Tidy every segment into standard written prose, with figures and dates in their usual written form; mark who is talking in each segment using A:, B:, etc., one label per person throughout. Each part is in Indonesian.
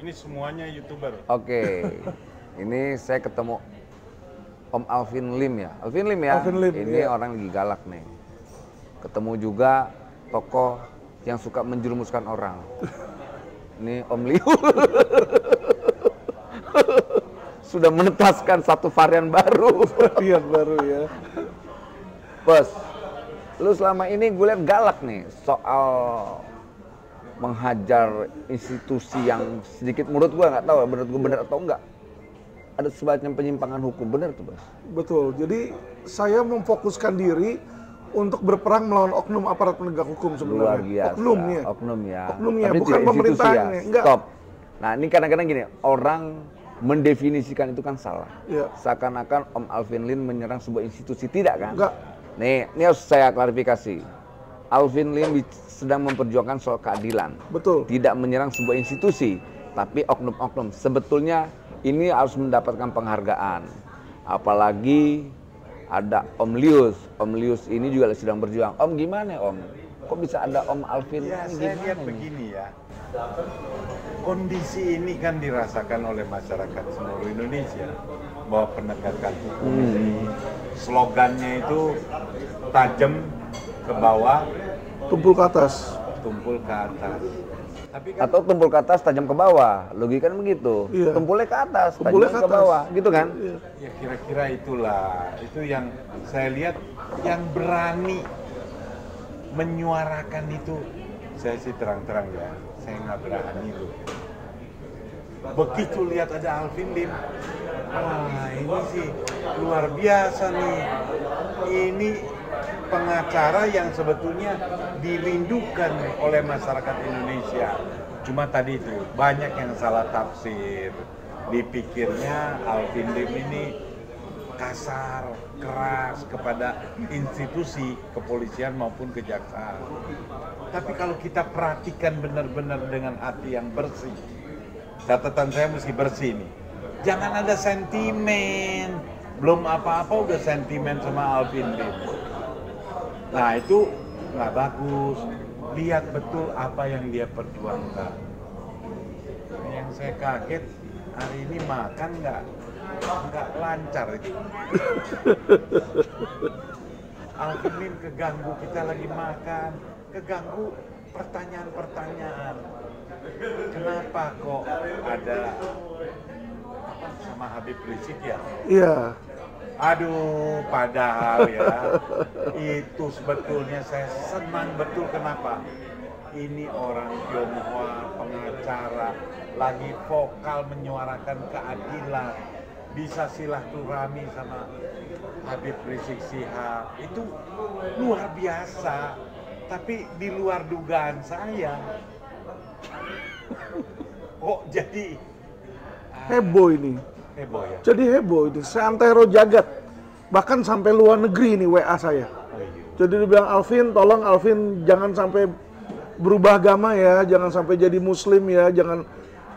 A: Ini semuanya YouTuber.
B: Oke. Ini saya ketemu Om Alvin Lim ya. Alvin Lim ya.
C: Alvin Lim,
B: ini
C: iya.
B: orang lagi galak nih. Ketemu juga tokoh yang suka menjerumuskan orang. Ini Om Liu. Sudah menetaskan satu varian baru.
C: Varian baru ya.
B: Bos, lu selama ini gue liat galak nih soal menghajar institusi yang sedikit menurut gue nggak tahu menurut gue benar atau enggak. Ada semacam penyimpangan hukum, benar tuh, Bos?
C: Betul. Jadi saya memfokuskan diri untuk berperang melawan oknum aparat penegak hukum sebenarnya.
B: Luar biasa.
C: Oknumnya.
B: Oknumnya.
C: Oknumnya,
B: Tapi
C: bukan
B: tidak institusi
C: pemerintahnya. Enggak.
B: Stop. Nah, ini kadang-kadang gini, orang mendefinisikan itu kan salah.
C: Iya.
B: Seakan-akan Om Alvin Lim menyerang sebuah institusi, tidak kan?
C: Enggak.
B: Nih, ini harus saya klarifikasi. Alvin Lim sedang memperjuangkan soal keadilan.
C: Betul.
B: Tidak menyerang sebuah institusi, tapi oknum-oknum. Sebetulnya ini harus mendapatkan penghargaan. Apalagi ada Om Lius. Om Lius ini juga sedang berjuang. Om gimana Om? Kok bisa ada Om Alvin?
A: Ya,
B: Ini
A: saya
B: gimana
A: lihat
B: ini?
A: begini ya. Kondisi ini kan dirasakan oleh masyarakat seluruh Indonesia. Bahwa penegakan hukum ini slogannya itu tajam ke bawah,
C: Tumpul ke atas.
A: tumpul ke atas. Tapi kan
B: Atau tumpul ke atas, tajam ke bawah. Logika kan begitu.
C: Iya.
B: Tumpulnya ke atas,
C: Tumpulnya
B: tajam
C: ke
B: ke
C: atas.
B: bawah. Gitu kan?
C: Iya.
A: ya kira-kira itulah. Itu yang saya lihat yang berani menyuarakan itu. Saya sih terang-terang ya, saya nggak berani loh. Begitu lihat ada Alvin Lim, wah ini sih luar biasa nih. Ini pengacara yang sebetulnya dirindukan oleh masyarakat Indonesia. Cuma tadi itu banyak yang salah tafsir. Dipikirnya Alvin Lim ini kasar, keras kepada institusi kepolisian maupun kejaksaan. Tapi kalau kita perhatikan benar-benar dengan hati yang bersih, catatan saya mesti bersih nih. Jangan ada sentimen, belum apa-apa udah sentimen sama Alvin Lim. Nah itu nggak bagus. Lihat betul apa yang dia perjuangkan. Yang saya kaget hari ini makan nggak lancar itu. Alvin Lim keganggu, kita lagi makan, keganggu pertanyaan-pertanyaan. Kenapa kok ada apa sama Habib Rizik ya?
C: Iya.
A: Aduh, padahal ya itu sebetulnya saya senang betul. Kenapa? Ini orang Tionghoa, pengacara, lagi vokal menyuarakan keadilan, bisa silaturahmi sama Habib Rizik Syihab, itu luar biasa. Tapi di luar dugaan saya, kok jadi
C: Heboh ini.
A: heboh ya?
C: Jadi heboh ini. Seantero jagat. Bahkan sampai luar negeri ini WA saya.
A: Oh, iya.
C: Jadi dia bilang, Alvin, tolong Alvin jangan sampai berubah agama ya, jangan sampai jadi muslim ya, jangan.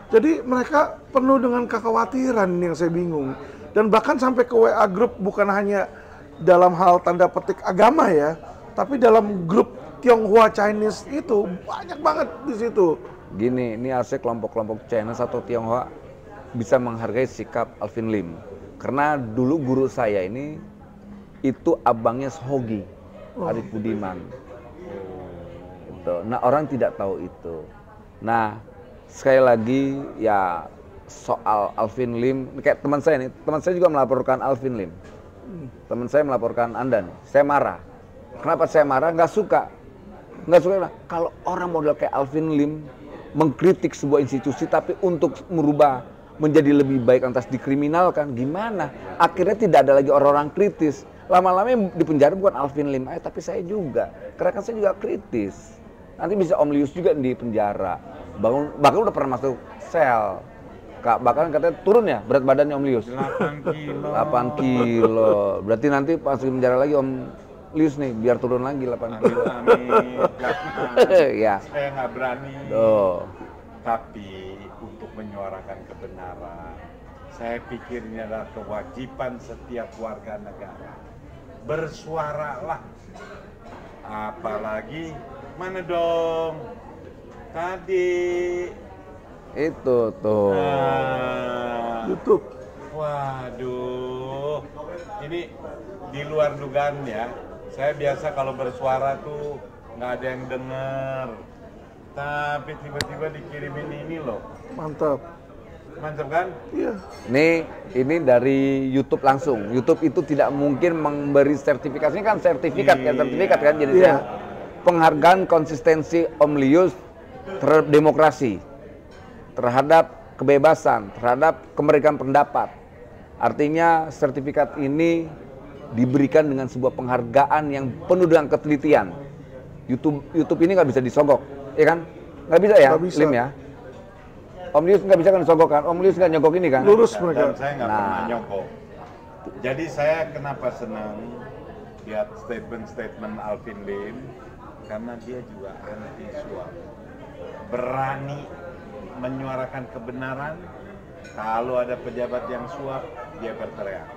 C: Jadi mereka penuh dengan kekhawatiran yang saya bingung. Dan bahkan sampai ke WA grup bukan hanya dalam hal tanda petik agama ya, tapi dalam grup Tionghoa Chinese itu banyak banget di situ.
B: Gini, ini harusnya kelompok-kelompok Chinese atau Tionghoa bisa menghargai sikap Alvin Lim. Karena dulu guru saya ini itu abangnya Sohogi, Arif Budiman. Gitu. Nah, orang tidak tahu itu. Nah, sekali lagi ya soal Alvin Lim, kayak teman saya nih, teman saya juga melaporkan Alvin Lim. Teman saya melaporkan Anda nih, saya marah. Kenapa saya marah? Nggak suka. Kalau orang model kayak Alvin Lim mengkritik sebuah institusi tapi untuk merubah menjadi lebih baik lantas dikriminalkan, gimana? Akhirnya tidak ada lagi orang-orang kritis. Lama-lama yang di penjara bukan Alvin Lim aja, tapi saya juga. Karena kan saya juga kritis. Nanti bisa Om Lius juga di penjara. Bahkan udah pernah masuk sel. Bahkan katanya turun ya berat badannya Om Lius.
A: 8 kilo.
B: 8 kilo. Berarti nanti pas di penjara lagi Om Lius nih biar turun lagi 8 kilo.
A: Amin.
B: Ya.
A: Saya nggak berani.
B: Tuh.
A: Tapi untuk menyuarakan kebenaran, saya pikir ini adalah kewajiban setiap warga negara. Bersuaralah. Apalagi mana dong? Tadi
B: Itu tuh.
C: YouTube.
A: Waduh, ini di luar dugaan ya. Saya biasa kalau bersuara tuh nggak ada yang denger. Tapi tiba-tiba dikirimin ini loh.
C: Mantap.
A: Mantap kan?
C: Iya.
B: Ini dari YouTube langsung. YouTube itu tidak mungkin memberi sertifikasi. Ini kan sertifikat kan, sertifikat kan jadi
C: Iya.
B: penghargaan konsistensi Om Lius terhadap demokrasi, terhadap kebebasan, terhadap kemerdekaan pendapat. Artinya sertifikat ini diberikan dengan sebuah penghargaan yang penuh dengan ketelitian. YouTube ini nggak bisa disogok, ya kan? Nggak bisa ya,
C: Nggak bisa.
B: Lim ya? Om Lius nggak bisa kan disogok kan? Om Lius nggak nyogok ini kan?
C: Lurus
A: Dan
C: mereka.
A: saya nggak pernah nyogok. Jadi saya kenapa senang lihat statement-statement Alvin Lim, karena dia juga anti suap. Berani menyuarakan kebenaran. Kalau ada pejabat yang suap, dia berteriak.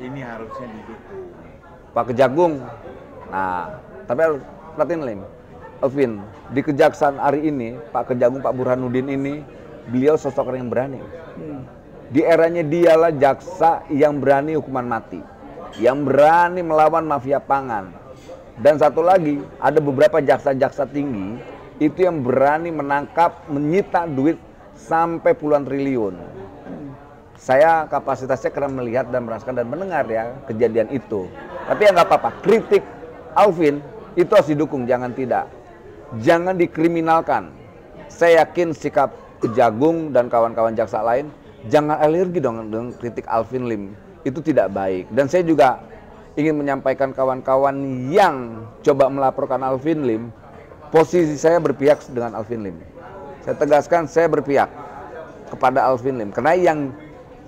A: Ini harusnya didukung.
B: Pak Kejagung. Nah, tapi perhatiin Lim, Alvin, di Kejaksaan hari ini, Pak Kejagung, Pak Burhanuddin ini, beliau sosok orang yang berani. Di eranya dialah jaksa yang berani hukuman mati, yang berani melawan mafia pangan. Dan satu lagi, ada beberapa jaksa-jaksa tinggi, itu yang berani menangkap, menyita duit sampai puluhan triliun. Saya kapasitasnya karena melihat dan merasakan dan mendengar ya kejadian itu. Tapi ya nggak apa-apa, kritik Alvin itu harus didukung, jangan tidak. Jangan dikriminalkan. Saya yakin sikap Kejagung dan kawan-kawan jaksa lain, jangan alergi dong dengan kritik Alvin Lim. Itu tidak baik. Dan saya juga ingin menyampaikan kawan-kawan yang coba melaporkan Alvin Lim, posisi saya berpihak dengan Alvin Lim. Saya tegaskan, saya berpihak kepada Alvin Lim. Karena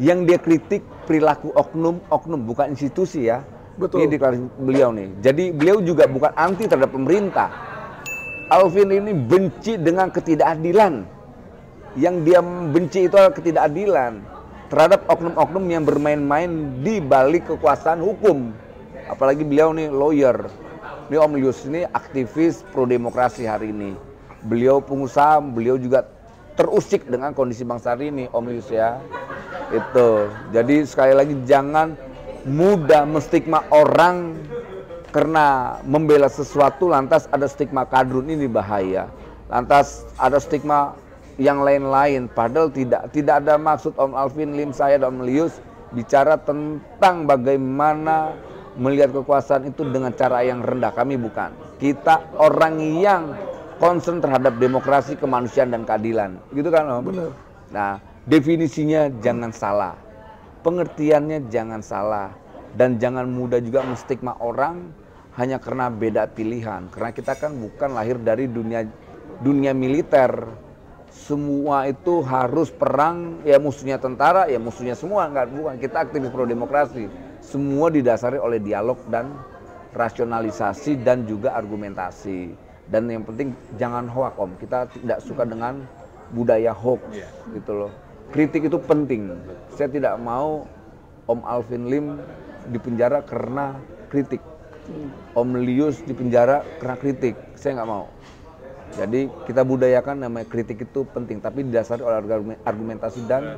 B: yang dia kritik perilaku oknum bukan institusi ya.
C: Betul.
B: Ini deklarasi beliau nih. Jadi beliau juga bukan anti terhadap pemerintah. Alvin ini benci dengan ketidakadilan. Yang dia benci itu adalah ketidakadilan terhadap oknum-oknum yang bermain-main di balik kekuasaan hukum. Apalagi beliau nih lawyer. Ini Om Lius ini aktivis pro demokrasi hari ini. Beliau pengusaha, beliau juga terusik dengan kondisi bangsa hari ini, Om Lius ya. Itu. Jadi sekali lagi jangan mudah menstigma orang karena membela sesuatu lantas ada stigma kadrun, ini bahaya. Lantas ada stigma yang lain-lain, padahal tidak ada maksud Om Alvin Lim, saya dan Om Lius bicara tentang bagaimana melihat kekuasaan itu dengan cara yang rendah. Kami bukan. Kita orang yang concern terhadap demokrasi, kemanusiaan dan keadilan. Gitu kan Om?
C: Benar.
B: Nah, definisinya jangan salah. Pengertiannya jangan salah. Dan jangan mudah juga menstigma orang hanya karena beda pilihan. Karena kita kan bukan lahir dari dunia militer. Semua itu harus perang, ya musuhnya tentara, ya musuhnya semua, bukan. Kita aktivis pro demokrasi. Semua didasari oleh dialog dan rasionalisasi dan juga argumentasi. Dan yang penting jangan hoax Om. Kita tidak suka dengan budaya hoax gitu loh. Kritik itu penting. Saya tidak mau Om Alvin Lim dipenjara karena kritik. Om Lius dipenjara karena kritik. Saya nggak mau. Jadi kita budayakan namanya kritik itu penting, tapi didasari oleh argumentasi dan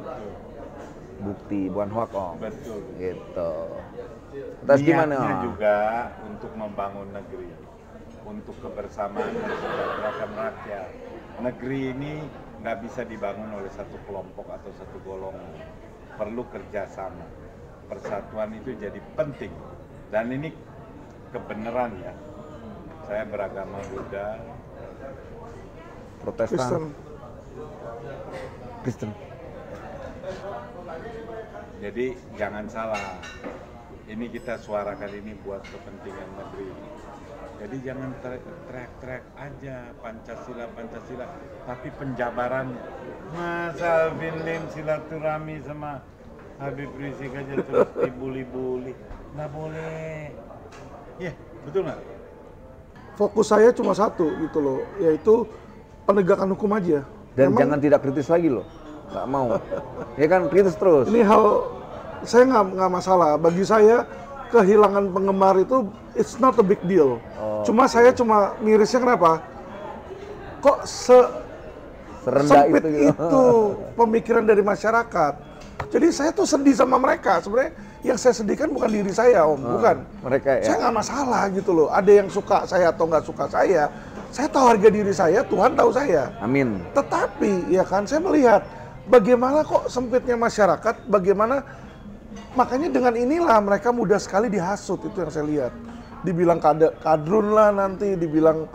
B: bukti, bukan hoax Om.
A: Betul.
B: Gitu. Terus gimana?
A: Niatnya juga untuk membangun negeri, untuk kebersamaan dan kesejahterakan rakyat. Negeri ini nggak bisa dibangun oleh satu kelompok atau satu golongan. Perlu kerjasama. Persatuan itu jadi penting. Dan ini kebenaran ya. Saya beragama Buddha,
B: Protestan, Kristen.
A: Jadi jangan salah. Ini kita suarakan ini buat kepentingan negeri. Jadi jangan teriak-teriak aja Pancasila, Pancasila. Tapi penjabaran, masa Alvin Lim silaturahmi sama Habib Rizik aja terus dibuli-buli. Nggak boleh. Ya, betul nggak?
C: Fokus saya cuma satu gitu loh, yaitu penegakan hukum aja.
B: Dan jangan tidak kritis lagi loh. Nggak mau. Ya kan kritis terus.
C: Ini hal saya nggak masalah. Bagi saya kehilangan penggemar itu it's not a big deal. Cuma saya cuma mirisnya kenapa? Kok
B: Serendah
C: sempit
B: itu,
C: itu pemikiran dari masyarakat. Jadi saya tuh sedih sama mereka. Sebenarnya yang saya sedihkan bukan diri saya, Om, bukan.
B: Mereka ya.
C: Saya nggak masalah gitu loh. Ada yang suka saya atau nggak suka saya. Saya tahu harga diri saya, Tuhan tahu saya.
B: Amin.
C: Tetapi ya kan saya melihat bagaimana kok sempitnya masyarakat, bagaimana makanya dengan inilah mereka mudah sekali dihasut, itu yang saya lihat. Dibilang kadrun lah nanti, dibilang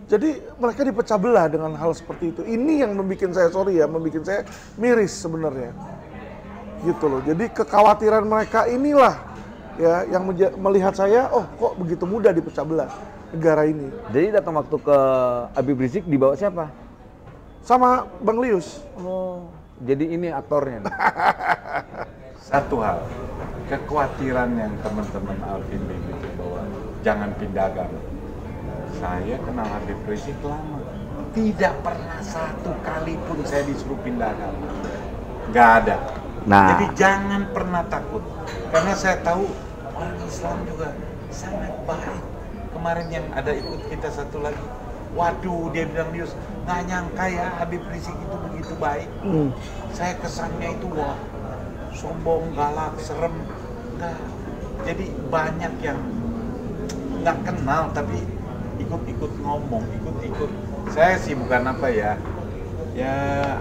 C: jadi mereka dipecah belah dengan hal seperti itu. Ini yang membuat saya membuat saya miris sebenarnya. Gitu loh. Jadi kekhawatiran mereka inilah ya yang melihat saya, oh kok begitu mudah dipecah belah negara ini.
B: Jadi datang waktu ke Habib Rizik dibawa siapa?
C: Sama Bang Lius.
B: Oh, jadi ini aktornya nih.
A: Satu hal, kekhawatiran yang teman-teman Alvin Lim itu bahwa jangan pindah agama. Saya kenal Habib Rizik lama, tidak pernah satu kali pun saya disuruh pindah agama, nggak ada.
B: Nah.
A: Jadi jangan pernah takut, karena saya tahu orang Islam juga sangat baik. Kemarin yang ada ikut kita satu lagi, waduh dia bilang Lius, nggak nyangka ya Habib Rizik itu begitu baik. Saya kesannya itu wah sombong, galak, serem, enggak. Jadi banyak yang nggak kenal tapi ikut-ikut ngomong, ikut-ikut. Saya sih bukan apa ya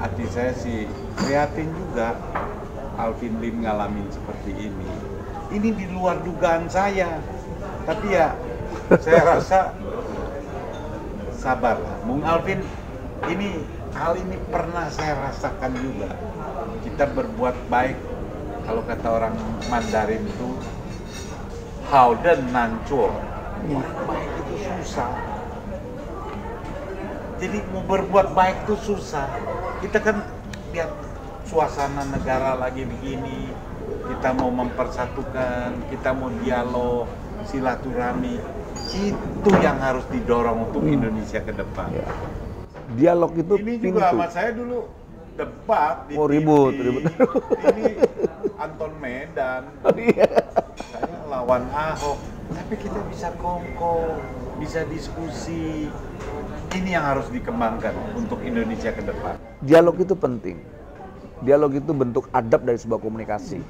A: hati saya sih prihatin juga Alvin Lim ngalamin seperti ini. Ini di luar dugaan saya, tapi ya saya rasa sabarlah. Bung Alvin, hal ini pernah saya rasakan juga. Kita berbuat baik, kalau kata orang Mandarin itu hauden nancur. Baik itu susah. Jadi mau berbuat baik itu susah. Kita kan lihat suasana negara lagi begini, kita mau mempersatukan, kita mau dialog, silaturahmi, itu yang harus didorong untuk Indonesia ke depan.
B: Ya. Dialog itu
A: Ini
B: pintu.
A: juga sama saya dulu debat di
B: Oh,
A: TV.
B: ribut.
A: Ini Anton Medan, saya lawan Ahok, tapi kita bisa kongko, bisa diskusi. Ini yang harus dikembangkan untuk Indonesia ke depan.
B: Dialog itu penting. Dialog itu bentuk adab dari sebuah komunikasi.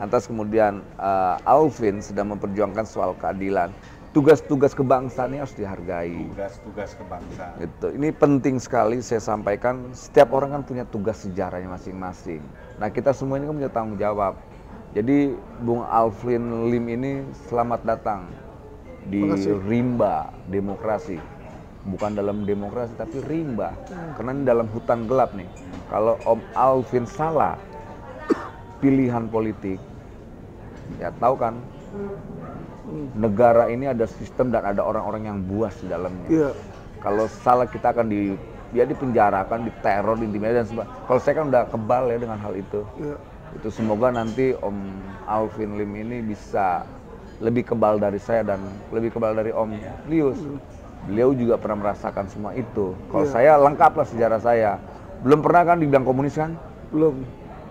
B: Lantas kemudian Alvin sedang memperjuangkan soal keadilan. Tugas-tugas kebangsaan ini harus dihargai.
A: Tugas-tugas kebangsaan.
B: Gitu. Ini penting sekali saya sampaikan. Setiap orang kan punya tugas sejarahnya masing-masing. Nah kita semua ini kan punya tanggung jawab. Jadi Bung Alvin Lim ini selamat datang di rimba demokrasi. Bukan dalam demokrasi tapi rimba. Karena ini dalam hutan gelap nih. Kalau Om Alvin salah pilihan politik, ya tahu kan, negara ini ada sistem dan ada orang-orang yang buas di dalamnya.
C: Iya.
B: Kalau salah kita akan dipenjarakan, diteror, diintimidasi dan sebagainya. Kalau saya kan udah kebal ya dengan hal itu.
C: Iya.
B: Itu semoga nanti Om Alvin Lim ini bisa lebih kebal dari saya dan lebih kebal dari Om Lius. Beliau juga pernah merasakan semua itu. Kalau saya lengkap lah sejarah saya. Belum pernah kan dibilang komunis kan?
C: Belum.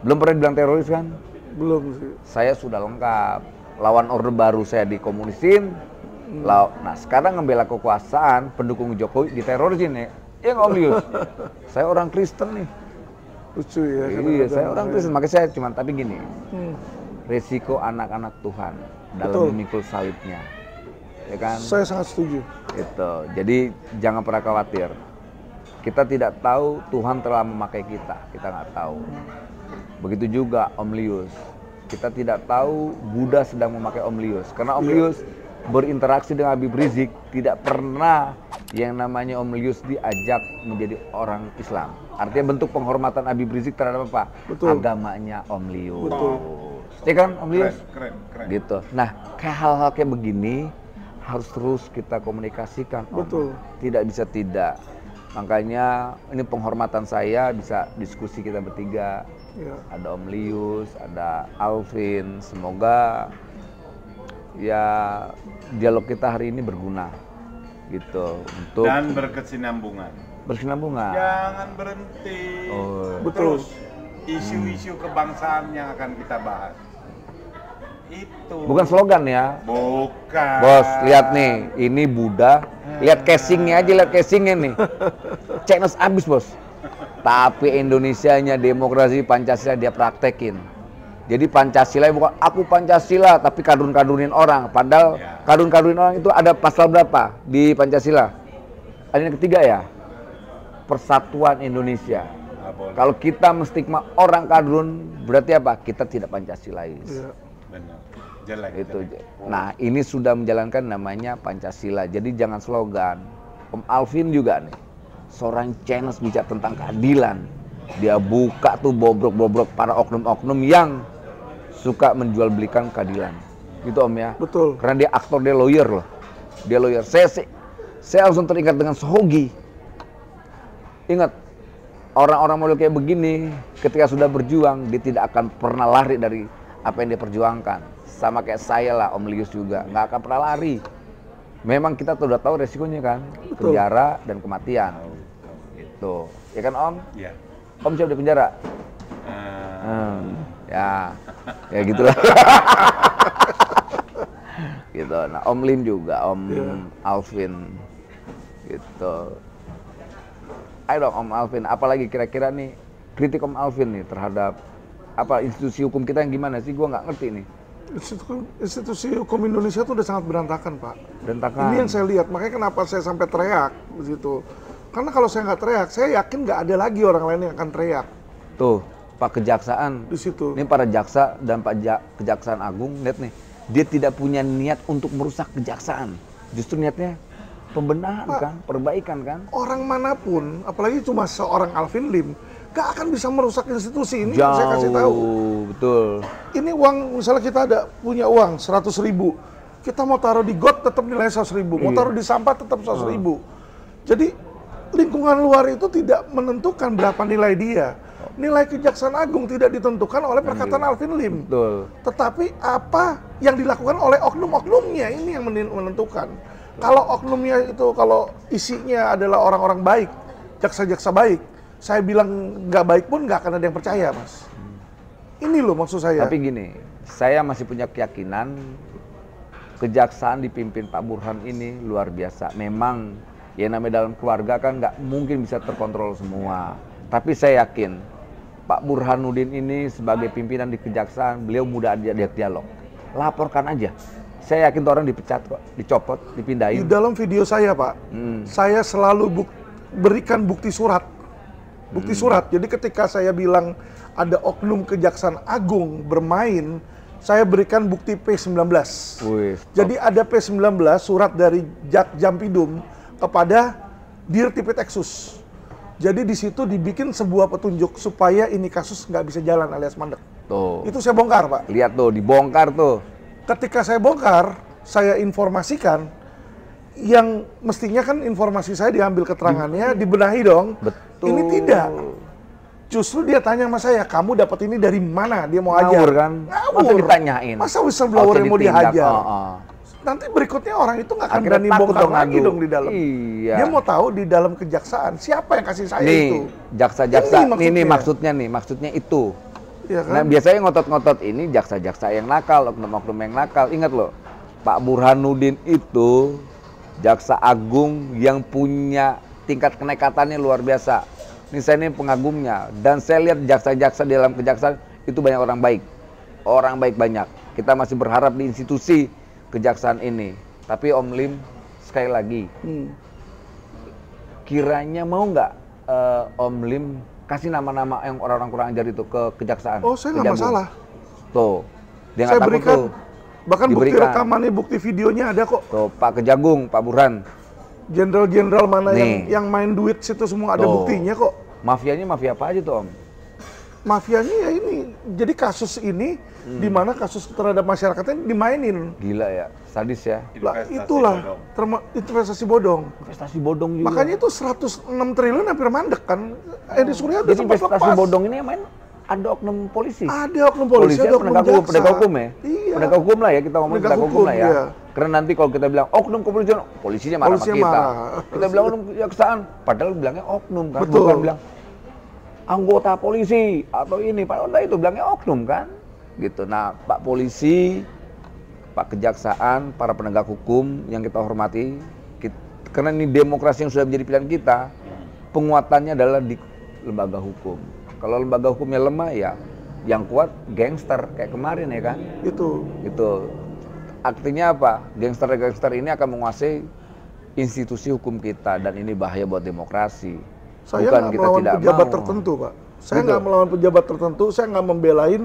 B: Belum pernah dibilang teroris kan?
C: Belum sih.
B: Saya sudah lengkap. Lawan Orde Baru saya dikomunisin. Nah sekarang ngebela kekuasaan, pendukung Jokowi diterorisin ya. Ya Om Lius. Saya orang Kristen nih.
C: Lucu ya.
B: Iya, saya orang Kristen. Makanya saya cuma tapi gini. Resiko anak-anak Tuhan dalam memikul salibnya. Ya kan?
C: Saya sangat setuju.
B: Itu. Jadi jangan pernah khawatir. Kita tidak tahu Tuhan telah memakai kita nggak tahu. Begitu juga Om Lius. Kita tidak tahu Buddha sedang memakai Om Lius. Karena Om Lius berinteraksi dengan Habib Rizik, tidak pernah yang namanya Om Lius diajak menjadi orang Islam. Artinya bentuk penghormatan Habib Rizik terhadap apa?
C: Betul.
B: Agamanya Om Lius.
C: Betul.
B: Ya kan Om Lius?
A: Keren.
B: Gitu. Nah, kayak hal-hal kayak begini harus terus kita komunikasikan. Om.
C: Betul.
B: Tidak bisa tidak. Makanya ini penghormatan saya bisa diskusi kita bertiga.
C: Ya.
B: Ada Om Lius, ada Alvin. Semoga ya dialog kita hari ini berguna gitu untuk
A: Dan berkesinambungan.
B: berkesinambungan.
A: Jangan berhenti.
B: Oh.
C: Betul.
A: Terus isu-isu kebangsaan yang akan kita bahas. Itu.
B: Bukan slogan ya.
A: Bukan.
B: Bos, lihat nih, ini Buddha. Lihat casingnya aja, lihat casingnya nih. Ceknos abis bos. Tapi Indonesianya demokrasi Pancasila dia praktekin. Jadi Pancasila bukan aku Pancasila tapi kadrun-kadrunin orang. Padahal kadrun-kadrunin orang itu ada pasal berapa di Pancasila? Ada yang ketiga ya? Persatuan Indonesia. Kalau kita menstigma orang kadrun berarti apa? Kita tidak Pancasilais.
C: Iya.
A: Benar. Jelek.
B: Itu. Nah, ini sudah menjalankan namanya Pancasila. Jadi jangan slogan. Om Alvin juga nih, seorang channel bicara tentang keadilan. Dia buka tuh bobrok-bobrok para oknum-oknum yang suka menjual belikan keadilan. Gitu Om ya.
C: Betul.
B: Karena dia aktor, dia lawyer loh. Dia lawyer. Saya langsung teringat dengan Sohogi. Ingat, orang-orang model kayak begini ketika sudah berjuang dia tidak akan pernah lari dari apa yang dia perjuangkan. Sama kayak saya lah, Om Lius juga nggak akan pernah lari. Memang kita sudah tahu resikonya kan,
C: Betul.
B: penjara dan kematian. Itu, ya kan Om?
A: Iya.
B: Om siap di penjara? Ya gitulah. Gitu. Nah Om Lim juga, Om Alvin, gitu. Ayo dong Om Alvin, apalagi kira-kira nih kritik Om Alvin nih terhadap apa institusi hukum kita yang gimana sih? Gua nggak ngerti nih.
C: Institusi hukum Indonesia itu udah sangat berantakan, Pak.
B: Berantakan.
C: Ini yang saya lihat, makanya kenapa saya sampai teriak di situ. Karena kalau saya nggak teriak, saya yakin nggak ada lagi orang lain yang akan teriak
B: Tuh, Pak Kejaksaan.
C: di situ.
B: Ini para jaksa dan Kejaksaan Agung, lihat nih, dia tidak punya niat untuk merusak kejaksaan. Justru niatnya pembenahan
C: Pak,
B: kan, perbaikan kan.
C: Orang manapun, apalagi cuma seorang Alvin Lim, nggak akan bisa merusak institusi ini.
B: Jauh,
C: Saya kasih tahu.
B: betul.
C: Ini uang, misalnya kita ada punya uang 100.000, kita mau taruh di got tetap nilai 100.000, mau
B: Iya.
C: taruh di sampah tetap 100.000. Jadi lingkungan luar itu tidak menentukan berapa nilai dia. Nilai Kejaksaan Agung tidak ditentukan oleh perkataan Alvin Lim.
B: Betul.
C: Tetapi apa yang dilakukan oleh oknum-oknumnya ini yang menentukan. Kalau oknumnya itu, kalau isinya adalah orang-orang baik, jaksa-jaksa baik, saya bilang nggak baik pun nggak akan ada yang percaya, Mas. Ini loh maksud saya.
B: Tapi gini, saya masih punya keyakinan kejaksaan dipimpin Pak Burhan ini luar biasa. Memang ya namanya dalam keluarga kan nggak mungkin bisa terkontrol semua. Tapi saya yakin Pak Burhanuddin ini sebagai pimpinan di kejaksaan, beliau mudah diajak dialog. Laporkan aja. Saya yakin tuh orang dipecat kok, dicopot,
C: Di
B: dipindahin.
C: dalam video saya, Pak, saya selalu berikan bukti surat. Bukti surat. Jadi ketika saya bilang ada oknum Kejaksaan Agung bermain, saya berikan bukti P19.
B: Wih,
C: Jadi ada P19 surat dari Jampidum kepada Dir Tipitexus. Jadi di situ dibikin sebuah petunjuk supaya ini kasus nggak bisa jalan alias mandek.
B: tuh.
C: Itu saya bongkar, Pak.
B: Lihat tuh, dibongkar tuh.
C: Ketika saya bongkar, saya informasikan yang mestinya kan informasi saya diambil keterangannya, dibenahi dong.
B: Betul.
C: Ini tidak. Justru dia tanya sama saya, kamu dapat ini dari mana? Dia mau
B: Ngawur
C: ajar.
B: kan? Masa ditanyain?
C: Masa whistleblower yang mau
B: ditindak?
C: dihajar?
B: Oh.
C: Nanti berikutnya orang itu nggak akan
B: Akhirnya
C: berani
B: takut
C: bongkar
B: dong
C: lagi
B: ngadu.
C: dong di dalam.
B: Iya.
C: Dia mau tahu di dalam kejaksaan siapa yang kasih saya itu.
B: Nih, jaksa-jaksa, ini
C: maksudnya.
B: maksudnya itu.
C: Iya kan?
B: Nah, biasanya ngotot-ngotot ini jaksa-jaksa yang nakal, oknum-oknum yang nakal. Ingat loh, Pak Burhanuddin itu jaksa agung yang punya tingkat kenekatannya luar biasa. Ini saya ini pengagumnya, dan saya lihat jaksa-jaksa di dalam kejaksaan itu banyak orang baik. Orang baik banyak. Kita masih berharap di institusi kejaksaan ini. Tapi Om Lim, sekali lagi, kiranya mau nggak Om Lim kasih nama-nama yang orang-orang kurang ajar itu ke kejaksaan?
C: Oh, saya nggak
B: Kejagung.
C: masalah.
B: Tuh, dia
C: Saya
B: nggak takut
C: berikan,
B: tuh.
C: bahkan bukti
B: Diberikan.
C: rekamannya, bukti videonya ada kok.
B: Tuh, Pak Kejagung, Pak Burhan.
C: Jenderal-jenderal mana
B: Nih.
C: yang main duit situ semua ada
B: Tuh.
C: buktinya kok.
B: Mafianya mafia apa aja tuh Om?
C: Mafianya ya ini. Jadi kasus ini di mana kasus terhadap masyarakatnya dimainin.
B: Gila ya, sadis ya.
C: Lah
A: Investasi
C: itulah
A: bodong.
C: investasi bodong.
B: Investasi bodong juga.
C: Makanya itu 106 triliun hampir mandek kan. Edi Surya udah
B: jadi
C: sempat
B: investasi
C: lepas.
B: bodong ini yang main ada oknum polisi.
C: Ada oknum polisi, ada oknum
B: penegak hukum,
C: jaksa.
B: penegak hukum ya.
C: Iya.
B: Penegak hukum lah ya, kita ngomong
C: Penegak
B: penegak hukum
C: hukum,
B: lah ya.
C: iya.
B: Karena nanti kalau kita bilang oknum kepolisian, polisinya marah sama
C: Polisinya
B: kita.
C: marah.
B: Kita bilang oknum kejaksaan, padahal bilangnya oknum kan.
C: Betul.
B: Bukan bilang anggota polisi atau ini, padahal itu bilangnya oknum kan. Gitu. Nah, Pak Polisi, Pak Kejaksaan, para penegak hukum yang kita hormati, karena ini demokrasi yang sudah menjadi pilihan kita, penguatannya adalah di lembaga hukum. Kalau lembaga hukumnya lemah ya yang kuat gangster kayak kemarin ya kan.
C: Itu.
B: Artinya apa? Gangster-gangster ini akan menguasai institusi hukum kita dan ini bahaya buat demokrasi.
C: Saya
B: Bukan
C: nggak
B: kita
C: melawan
B: tidak
C: pejabat
B: mau.
C: tertentu, Pak. Saya
B: Betul.
C: nggak melawan pejabat tertentu, saya nggak membelain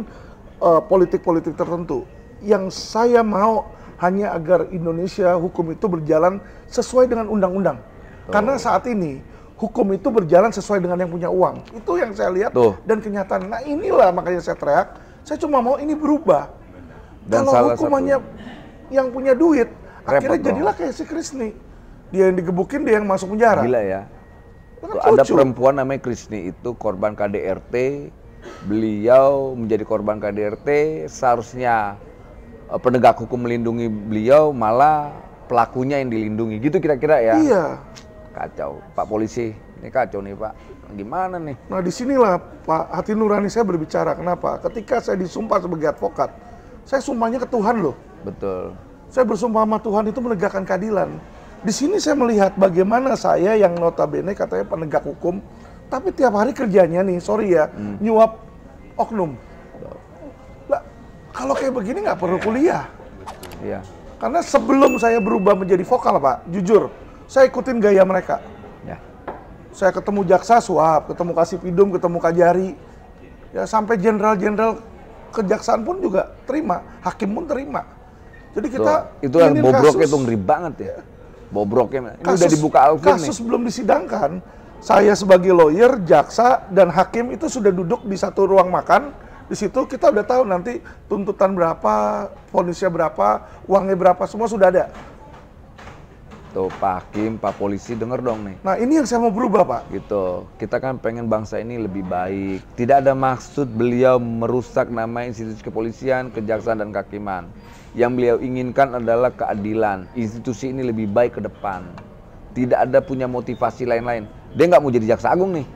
C: politik-politik tertentu. Yang saya mau hanya agar Indonesia hukum itu berjalan sesuai dengan undang-undang. Karena saat ini hukum itu berjalan sesuai dengan yang punya uang. Itu yang saya lihat dan kenyataan. Nah inilah makanya saya teriak. Saya cuma mau ini berubah.
B: Dan
C: kalau hukumannya yang punya duit, akhirnya jadilah kayak si Krisni. Dia yang digebukin, dia yang masuk penjara.
B: Gila ya.
C: Kan
B: Ada
C: lucu.
B: perempuan namanya Krisni itu korban KDRT. Beliau menjadi korban KDRT, seharusnya penegak hukum melindungi beliau, malah pelakunya yang dilindungi. Gitu kira-kira ya.
C: Iya.
B: Kacau, Pak Polisi. Ini kacau nih Pak. Gimana nih?
C: Nah disinilah Pak hati nurani saya berbicara. Kenapa? Ketika saya disumpah sebagai advokat, saya sumpahnya ke Tuhan loh.
B: Betul.
C: Saya bersumpah sama Tuhan itu menegakkan keadilan. Di sini saya melihat bagaimana saya yang notabene katanya penegak hukum, tapi tiap hari kerjanya nih, sorry ya, nyuap oknum. Lah, kalau kayak begini nggak perlu kuliah.
B: Iya.
C: Karena sebelum saya berubah menjadi vokal Pak, jujur, saya ikutin gaya mereka.
B: Ya.
C: Saya ketemu jaksa suap, ketemu Kasipidum, ketemu Kajari, ya sampai jenderal-jenderal kejaksaan pun juga terima, hakim pun terima. Jadi kita
B: itu yang bobroknya itu ngeri banget ya. Bobroknya. Ini udah dibuka Alvin nih.
C: Kasus belum disidangkan. Saya sebagai lawyer, jaksa dan hakim itu sudah duduk di satu ruang makan. Di situ kita udah tahu nanti tuntutan berapa, vonisnya berapa, uangnya berapa, semua sudah ada.
B: Tuh Pak Hakim, Pak Polisi denger dong nih.
C: Nah ini yang saya mau berubah Pak.
B: Gitu. Kita kan pengen bangsa ini lebih baik. Tidak ada maksud beliau merusak nama institusi kepolisian, kejaksaan dan kehakiman. Yang beliau inginkan adalah keadilan. Institusi ini lebih baik ke depan. Tidak ada punya motivasi lain-lain. Dia nggak mau jadi jaksa agung nih,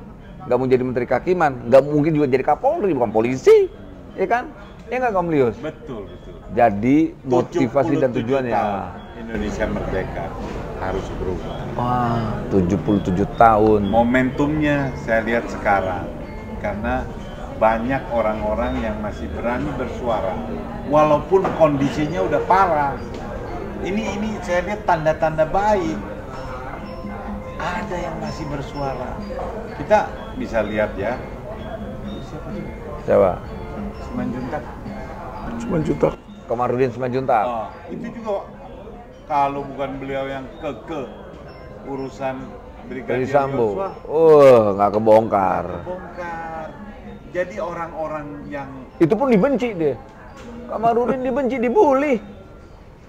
B: nggak mau jadi menteri kehakiman, nggak mungkin juga jadi kapolri, bukan polisi, ya kan? Ya nggak Kaum Lius?
A: Betul, betul.
B: Jadi motivasi dan
A: 77
B: tujuannya.
A: tahun Indonesia merdeka harus berubah.
B: Wah, 77 tahun.
A: Momentumnya saya lihat sekarang karena banyak orang-orang yang masih berani bersuara walaupun kondisinya udah parah. Ini saya lihat tanda-tanda baik. Ada yang masih bersuara. Kita bisa lihat ya. Siapa sih?
B: Siapa?
A: Simanjuntak.
C: Cuma juta.
B: Komarudin Simanjuntak.
A: Oh, itu juga kalau bukan beliau yang keke urusan Brigadir
B: Dari Sambo.
A: Yosua,
B: Nggak kebongkar.
A: bongkar. Jadi orang-orang yang
B: Itu pun dibenci dia. Kamarudin dibenci, dibully.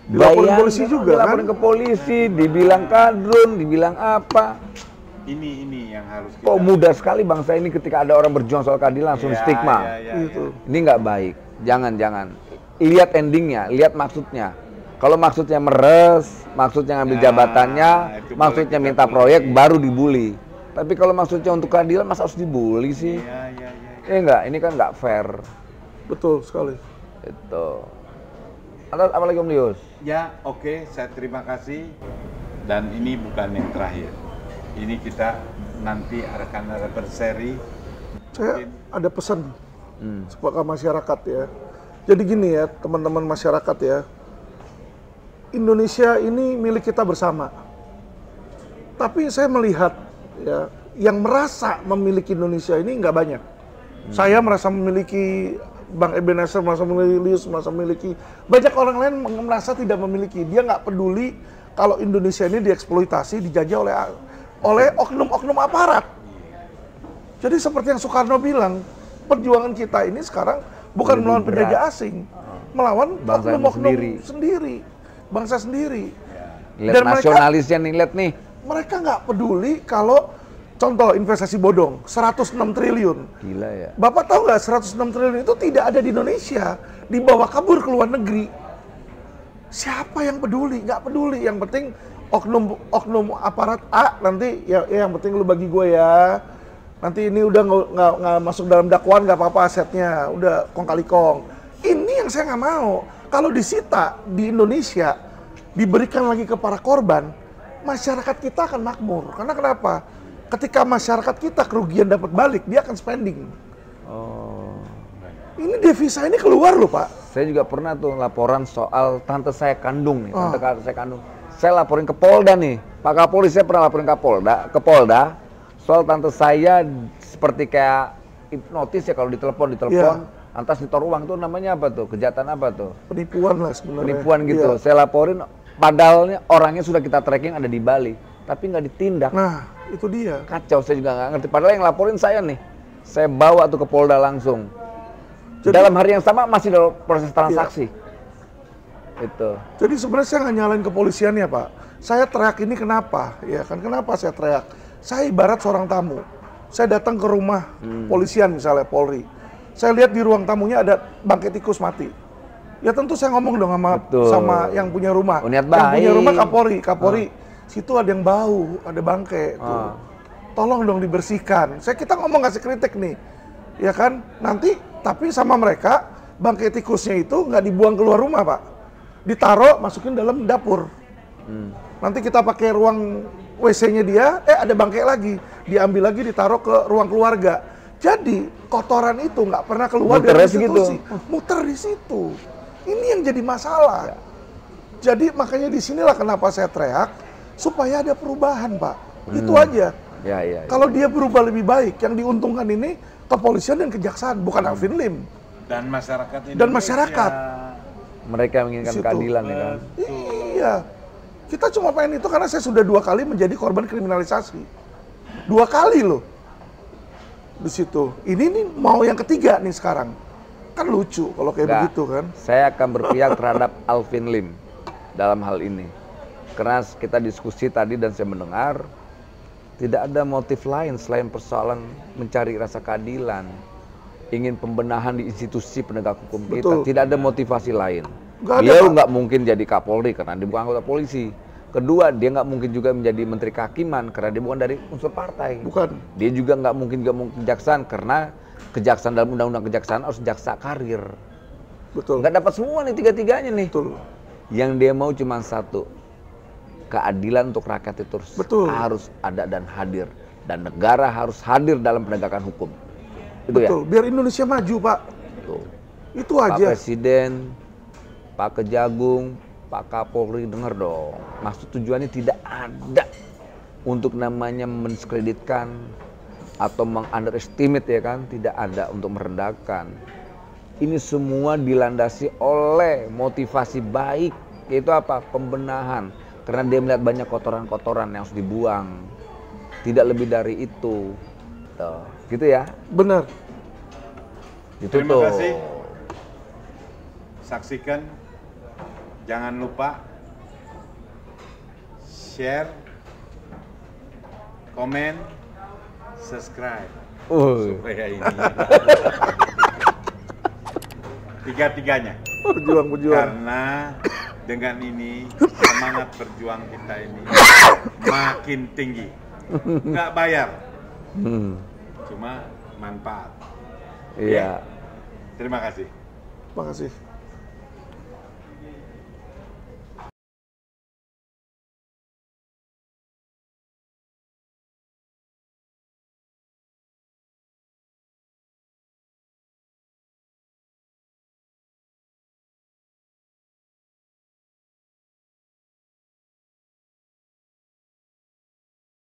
C: Dilaporin polisi juga kan?
B: Dilaporin ke polisi, dibilang kadrun, dibilang apa.
A: ini yang harus kita.
B: Kok mudah sekali bangsa ini ketika ada orang berjuang soal keadilan langsung
A: Ya,
B: stigma.
C: Itu.
B: Ini nggak baik. Jangan. Lihat endingnya, lihat maksudnya. Kalau maksudnya meres, maksudnya ngambil
A: Ya,
B: jabatannya,
A: itu
B: maksudnya
A: boleh
B: minta
A: kita
B: proyek,
A: bully.
B: baru dibully. Tapi kalau maksudnya untuk keadilan, masa harus dibully sih?
A: Ya.
B: Enggak, ini kan nggak fair.
C: Betul sekali.
B: Itu. Atau apa lagi Om Lius?
A: Ya, oke, saya terima kasih. Dan ini bukan yang terakhir. Ini kita nanti akan ada berseri.
C: Saya ada pesan kepada masyarakat ya. Jadi gini ya, teman-teman masyarakat ya. Indonesia ini milik kita bersama. Tapi saya melihat ya, yang merasa memiliki Indonesia ini nggak banyak. Saya merasa memiliki, Bang Ebenezer merasa memiliki, Lius merasa memiliki. Banyak orang lain merasa tidak memiliki. Dia nggak peduli kalau Indonesia ini dieksploitasi, dijajah oleh oknum-oknum aparat. Jadi seperti yang Soekarno bilang, perjuangan kita ini sekarang bukan
B: Lebih
C: melawan
B: berat.
C: penjajah asing, melawan
B: Bangsa
C: oknum-oknum
B: sendiri.
C: sendiri, bangsa sendiri.
B: Lihat
C: Dan
B: nasionalisnya nih, lihat nih.
C: Mereka nggak peduli kalau contoh investasi bodong 106 triliun.
B: Gila ya.
C: Bapak tahu nggak 106 triliun itu tidak ada di Indonesia, dibawa kabur ke luar negeri. Siapa yang peduli? Nggak peduli. Yang penting oknum aparat A nanti ya yang penting lu bagi gue ya. Nanti ini udah nggak masuk dalam dakwaan nggak apa-apa asetnya, udah kong kali kong. Ini yang saya nggak mau. Kalau disita di Indonesia, diberikan lagi ke para korban, masyarakat kita akan makmur. Karena kenapa? Ketika masyarakat kita kerugian dapat balik, dia akan spending.
B: Oh.
C: Ini devisa ini keluar loh Pak.
B: Saya juga pernah tuh laporan soal tante saya kandung nih, tante saya kandung. Saya laporin ke Polda nih, Pak Kapolri, saya pernah laporin ke Polda soal tante saya seperti kayak hipnotis ya, kalau ditelepon, lantas ditor uang tuh namanya apa tuh? Kejahatan apa tuh?
C: Penipuan lah sebenarnya.
B: Penipuan gitu. Iya. Saya laporin, padahal orangnya sudah kita tracking ada di Bali, tapi nggak ditindak.
C: Nah, itu dia.
B: Kacau, saya juga nggak ngerti. Padahal yang laporin saya nih, saya bawa tuh ke Polda langsung. Jadi, dalam hari yang sama masih dalam proses transaksi. Iya. Itu. Jadi
C: sebenarnya saya nggak nyalain kepolisiannya Pak. Saya teriak ini kenapa? Ya kan, kenapa saya teriak? Saya ibarat seorang tamu. Saya datang ke rumah polisian misalnya, Polri. Saya lihat di ruang tamunya ada bangkai tikus mati. Ya tentu saya ngomong dong sama yang punya rumah.
B: Niat
C: yang
B: baik.
C: punya rumah Kapolri. Situ ada yang bau, ada bangkai. Tuh. Tolong dong dibersihkan. Kita ngomong kasih kritik nih. Ya kan? Nanti tapi sama mereka bangkai tikusnya itu nggak dibuang keluar rumah Pak, ditaruh masukin dalam dapur. Nanti kita pakai ruang WC-nya dia, ada bangkai lagi, diambil lagi ditaruh ke ruang keluarga. Jadi kotoran itu nggak pernah keluar dari institusi, muter di situ. Ini yang jadi masalah. Jadi makanya disinilah kenapa saya teriak supaya ada perubahan Pak. Itu aja.
B: Ya.
C: Kalau dia berubah lebih baik, yang diuntungkan ini kepolisian dan kejaksaan, bukan Alvin Lim.
A: Dan masyarakat Indonesia.
C: Dan masyarakat.
B: Mereka menginginkan keadilan ya kan?
C: Iya. Kita cuma pengen itu karena saya sudah 2 kali menjadi korban kriminalisasi. 2 kali loh. Di situ. Ini nih mau yang ketiga nih sekarang. Kan lucu kalau kayak begitu kan.
B: Saya akan berpihak terhadap Alvin Lim dalam hal ini. Karena kita diskusi tadi dan saya mendengar tidak ada motif lain selain persoalan mencari rasa keadilan, ingin pembenahan di institusi penegak hukum kita.
C: Betul.
B: Tidak ada motivasi lain. Dia nggak mungkin jadi Kapolri karena dia bukan anggota polisi. Kedua, dia nggak mungkin juga menjadi Menteri Kehakiman karena dia bukan dari unsur partai.
C: Bukan.
B: Dia juga nggak mungkin kejaksaan karena kejaksaan dalam undang-undang kejaksaan harus jaksa karir.
C: Betul.
B: Nggak dapat semua nih tiga-tiganya nih.
C: Betul.
B: Yang dia mau cuma satu. Keadilan untuk rakyat itu harus ada dan hadir, dan negara harus hadir dalam penegakan hukum. Itu
C: betul. Ya? Biar Indonesia maju Pak.
B: Tuh.
C: Itu aja.
B: Pak Presiden, Pak Kejagung, Pak Kapolri dengar dong. Maksud tujuannya tidak ada untuk namanya mendiskreditkan atau meng-underestimate ya kan, tidak ada untuk merendahkan. Ini semua dilandasi oleh motivasi baik, yaitu apa? Pembenahan. Karena dia melihat banyak kotoran-kotoran yang harus dibuang. Tidak lebih dari itu. Tuh, gitu ya?
C: Benar.
B: Itu
A: Terima kasih. Saksikan. Jangan lupa share, komen, subscribe. Supaya ini tiga-tiganya.
C: Berjuang.
A: Karena dengan ini semangat berjuang kita ini makin tinggi. Nggak bayar, cuma manfaat.
B: Iya.
A: Terima kasih.
C: Terima kasih.